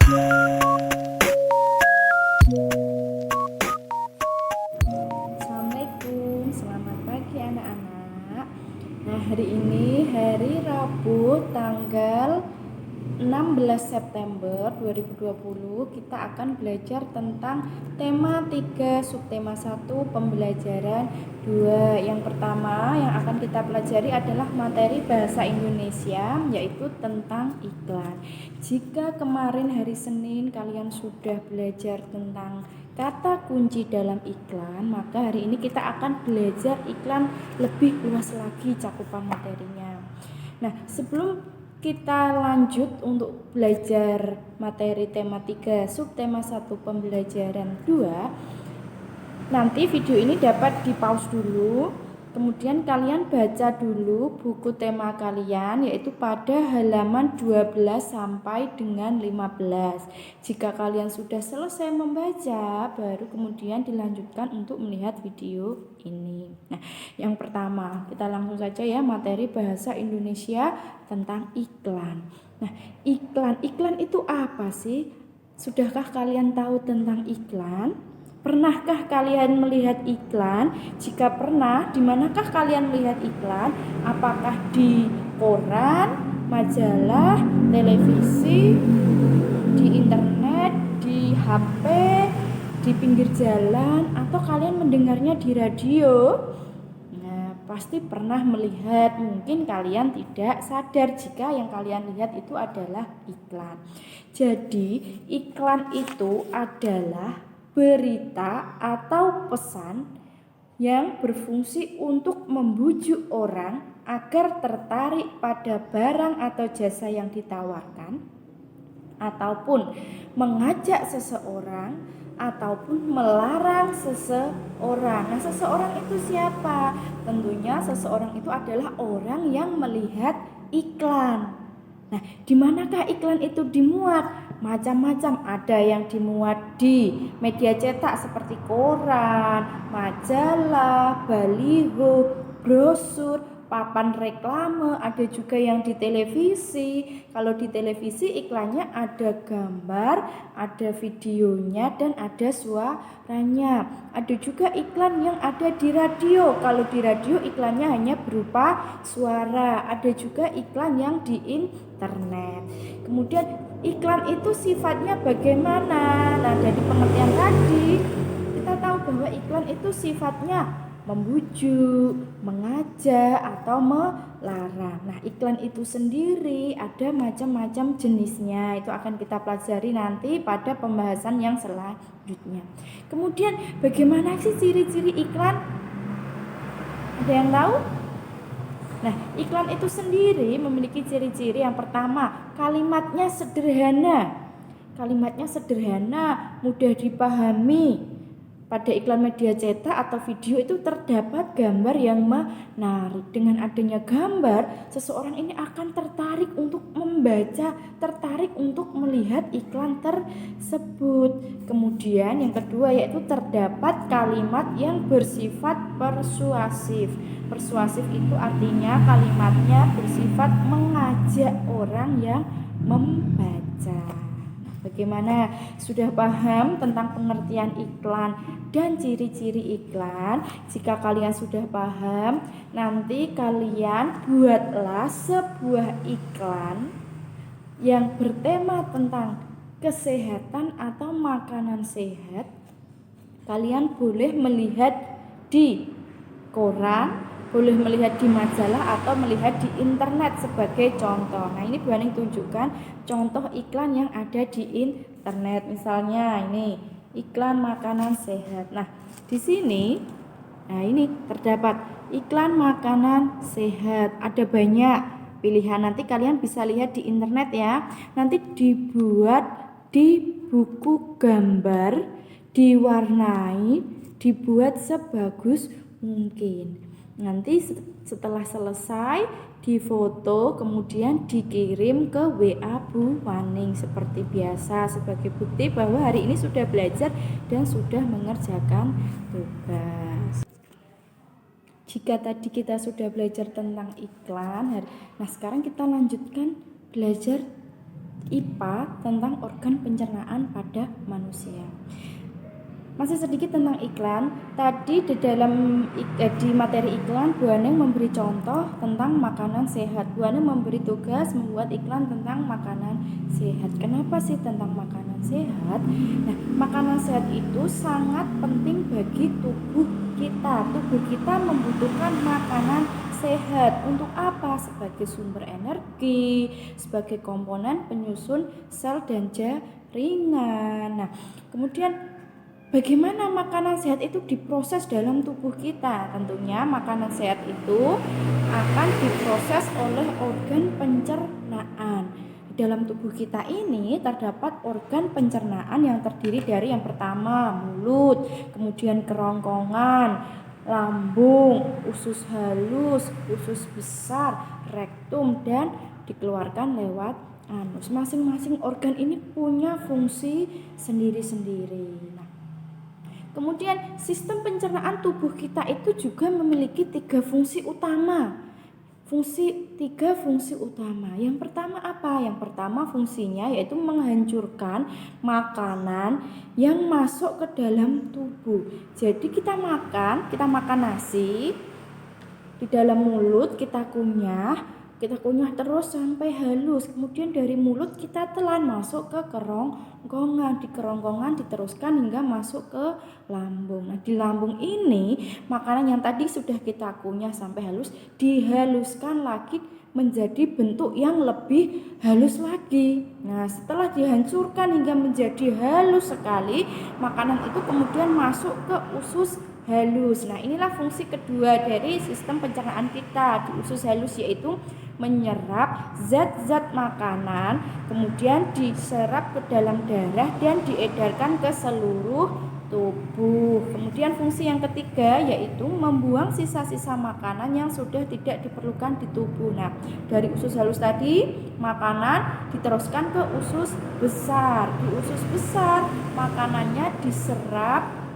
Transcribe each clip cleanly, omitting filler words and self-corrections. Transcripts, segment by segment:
Assalamualaikum, selamat pagi anak-anak. Nah, hari ini hari Rabu tanggal 16 September 2020 kita akan belajar tentang tema 3 subtema 1 pembelajaran 2. Yang pertama yang akan kita pelajari adalah materi bahasa Indonesia, yaitu tentang iklan. Jika kemarin hari Senin kalian sudah belajar tentang kata kunci dalam iklan, maka hari ini kita akan belajar iklan lebih luas lagi cakupan materinya. Nah, sebelum kita lanjut untuk belajar materi tema 3 subtema 1 pembelajaran 2, nanti video ini dapat di pause dulu, kemudian kalian baca dulu buku tema kalian, yaitu pada halaman 12 sampai dengan 15. Jika kalian sudah selesai membaca, baru kemudian dilanjutkan untuk melihat video ini. Nah, yang pertama kita langsung saja ya, materi bahasa Indonesia tentang iklan. Nah, iklan itu apa sih? Sudahkah kalian tahu tentang iklan? Pernahkah kalian melihat iklan? Jika pernah, di manakah kalian melihat iklan? Apakah di koran, majalah, televisi, di internet, di HP, di pinggir jalan, atau kalian mendengarnya di radio? Nah, pasti pernah melihat. Mungkin kalian tidak sadar jika yang kalian lihat itu adalah iklan. Jadi, iklan itu adalah berita atau pesan yang berfungsi untuk membujuk orang agar tertarik pada barang atau jasa yang ditawarkan, ataupun mengajak seseorang, ataupun melarang seseorang. Nah, seseorang itu siapa? Tentunya seseorang itu adalah orang yang melihat iklan. Nah, di manakah iklan itu dimuat? Macam-macam, ada yang dimuat di media cetak seperti koran, majalah, baliho, brosur, papan reklame, ada juga yang di televisi. Kalau di televisi iklannya ada gambar, ada videonya, dan ada suaranya. Ada juga iklan yang ada di radio. Kalau di radio iklannya hanya berupa suara. Ada juga iklan yang di internet. Kemudian iklan itu sifatnya bagaimana? Nah, dari pengertian tadi kita tahu bahwa iklan itu sifatnya membujuk, mengajak, atau melarang. Nah, iklan itu sendiri ada macam-macam jenisnya. Itu akan kita pelajari nanti pada pembahasan yang selanjutnya. Kemudian bagaimana sih ciri-ciri iklan? Ada yang tahu? Nah, iklan itu sendiri memiliki ciri-ciri. Yang pertama, kalimatnya sederhana. Kalimatnya sederhana, mudah dipahami. Pada iklan media cetak atau video itu terdapat gambar yang menarik. Dengan adanya gambar, seseorang ini akan tertarik untuk membaca, tertarik untuk melihat iklan tersebut. Kemudian yang kedua yaitu terdapat kalimat yang bersifat persuasif. Persuasif itu artinya kalimatnya bersifat mengajak orang yang membaca. Bagaimana? Sudah paham tentang pengertian iklan dan ciri-ciri iklan? Jika kalian sudah paham, nanti kalian buatlah sebuah iklan yang bertema tentang kesehatan atau makanan sehat. Kalian boleh melihat di koran, boleh melihat di majalah, atau melihat di internet sebagai contoh. Nah, ini Bu Haning tunjukkan contoh iklan yang ada di internet. Misalnya ini iklan makanan sehat. Nah, di sini ini terdapat iklan makanan sehat. Ada banyak pilihan. Nanti kalian bisa lihat di internet ya. Nanti dibuat di buku gambar, diwarnai, dibuat sebagus mungkin. Nanti setelah selesai difoto, kemudian dikirim ke WA Bu Haning seperti biasa, sebagai bukti bahwa hari ini sudah belajar dan sudah mengerjakan tugas. Jika tadi kita sudah belajar tentang iklan, nah sekarang kita lanjutkan belajar IPA tentang organ pencernaan pada manusia. Masih sedikit tentang iklan. Tadi di materi iklan Bu Aneng memberi contoh tentang makanan sehat. Bu Aneng memberi tugas membuat iklan tentang makanan sehat. Kenapa sih tentang makanan sehat? Nah, makanan sehat itu sangat penting bagi tubuh kita. Tubuh kita membutuhkan makanan sehat. Untuk apa? Sebagai sumber energi, sebagai komponen penyusun sel dan jaringan. Nah, kemudian bagaimana makanan sehat itu diproses dalam tubuh kita? Tentunya makanan sehat itu akan diproses oleh organ pencernaan. Dalam tubuh kita ini terdapat organ pencernaan yang terdiri dari yang pertama mulut, kemudian kerongkongan, lambung, usus halus, usus besar, rektum, dan dikeluarkan lewat anus. Masing-masing organ ini punya fungsi sendiri-sendiri. Kemudian sistem pencernaan tubuh kita itu juga memiliki tiga fungsi utama. Tiga fungsi utama. Yang pertama apa? Yang pertama fungsinya yaitu menghancurkan makanan yang masuk ke dalam tubuh. Jadi kita makan nasi, di dalam mulut kita kunyah terus sampai halus. Kemudian dari mulut kita telan masuk ke kerongkongan. Di kerongkongan diteruskan hingga masuk ke lambung. Nah, di lambung ini makanan yang tadi sudah kita kunyah sampai halus dihaluskan lagi menjadi bentuk yang lebih halus lagi. Nah, setelah dihancurkan hingga menjadi halus sekali, makanan itu kemudian masuk ke usus halus. Nah, inilah fungsi kedua dari sistem pencernaan kita di usus halus, yaitu menyerap zat-zat makanan, kemudian diserap ke dalam darah dan diedarkan ke seluruh tubuh. Kemudian fungsi yang ketiga yaitu membuang sisa-sisa makanan yang sudah tidak diperlukan di tubuh. Nah, dari usus halus tadi makanan diteruskan ke usus besar. Di usus besar makanannya diserap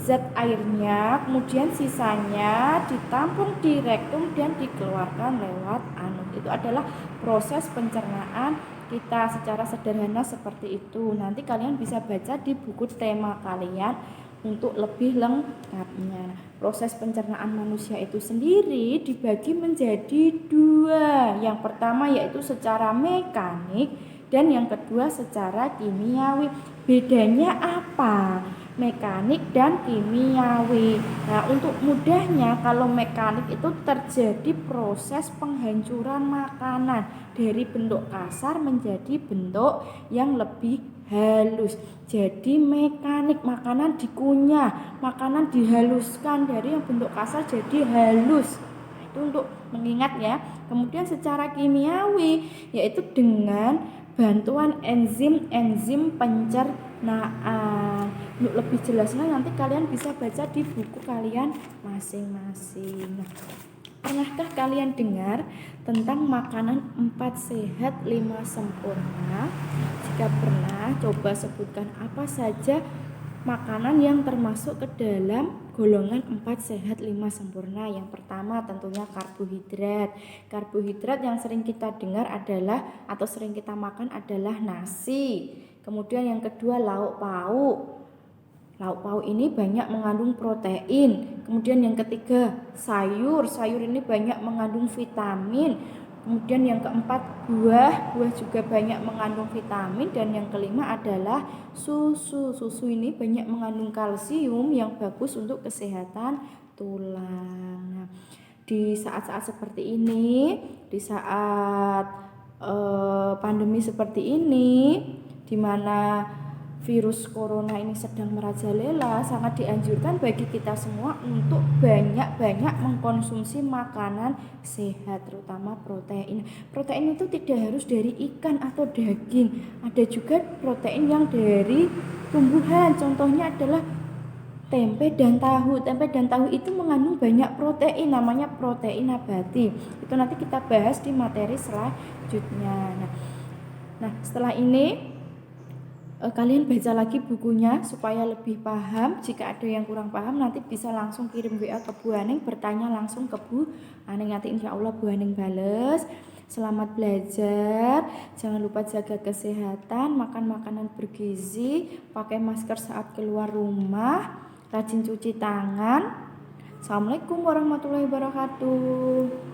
zat airnya, kemudian sisanya ditampung di rektum dan dikeluarkan lewat anus. Itu adalah proses pencernaan kita secara sederhana seperti itu. Nanti kalian bisa baca di buku tema kalian untuk lebih lengkapnya. Proses pencernaan manusia itu sendiri dibagi menjadi dua. Yang pertama yaitu secara mekanik dan yang kedua secara kimiawi. Bedanya apa? Mekanik dan kimiawi. Nah, untuk mudahnya kalau mekanik itu terjadi proses penghancuran makanan dari bentuk kasar menjadi bentuk yang lebih halus. Jadi mekanik, makanan dikunyah, makanan dihaluskan dari yang bentuk kasar jadi halus. Nah, itu untuk mengingat ya. Kemudian secara kimiawi yaitu dengan bantuan enzim pencernaan. Untuk lebih jelasnya nanti kalian bisa baca di buku kalian masing-masing. Nah, pernahkah kalian dengar tentang makanan 4 sehat 5 sempurna? Jika pernah, coba sebutkan apa saja makanan yang termasuk ke dalam golongan 4 sehat 5 sempurna. Yang pertama tentunya karbohidrat. Karbohidrat yang sering kita dengar adalah atau sering kita makan adalah nasi. Kemudian yang kedua lauk pauk. Lauk pauk ini banyak mengandung protein. Kemudian yang ketiga sayur. Sayur ini banyak mengandung vitamin. Kemudian yang keempat buah juga banyak mengandung vitamin. Dan yang kelima adalah susu. Susu ini banyak mengandung kalsium yang bagus untuk kesehatan tulang. Nah, di saat-saat seperti ini, di saat pandemi seperti ini, di mana virus corona ini sedang merajalela, sangat dianjurkan bagi kita semua untuk banyak-banyak mengkonsumsi makanan sehat, terutama protein. Protein itu tidak harus dari ikan atau daging, ada juga protein yang dari tumbuhan. Contohnya adalah tempe dan tahu. Tempe dan tahu itu mengandung banyak protein, namanya protein nabati. Itu nanti kita bahas di materi selanjutnya. Nah, setelah ini kalian baca lagi bukunya supaya lebih paham. Jika ada yang kurang paham nanti bisa langsung kirim WA ke Bu Aning, bertanya langsung ke Bu Aning, nanti insya Allah Bu Aning bales. Selamat belajar, jangan lupa jaga kesehatan, makan makanan bergizi, pakai masker saat keluar rumah, rajin cuci tangan. Assalamualaikum warahmatullahi wabarakatuh.